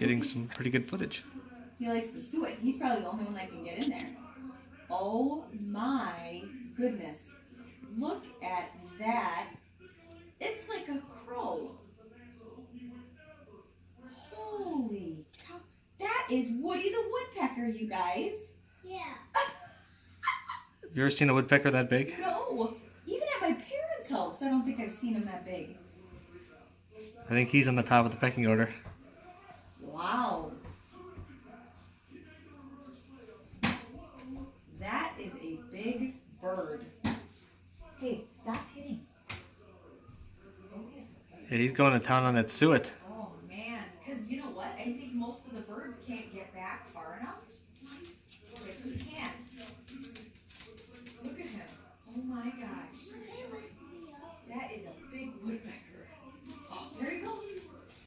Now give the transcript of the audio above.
getting some pretty good footage. He likes the suet. He's probably the only one that can get in there. Oh my goodness. Look at that. It's like a crow. Holy cow. That is Woody the Woodpecker, you guys. Yeah. Have you ever seen a woodpecker that big? No. Even at my parents' house, I don't think I've seen him that big. I think he's on the top of the pecking order. Wow. That is a big bird. Hey, stop hitting. Yeah, he's going to town on that suet.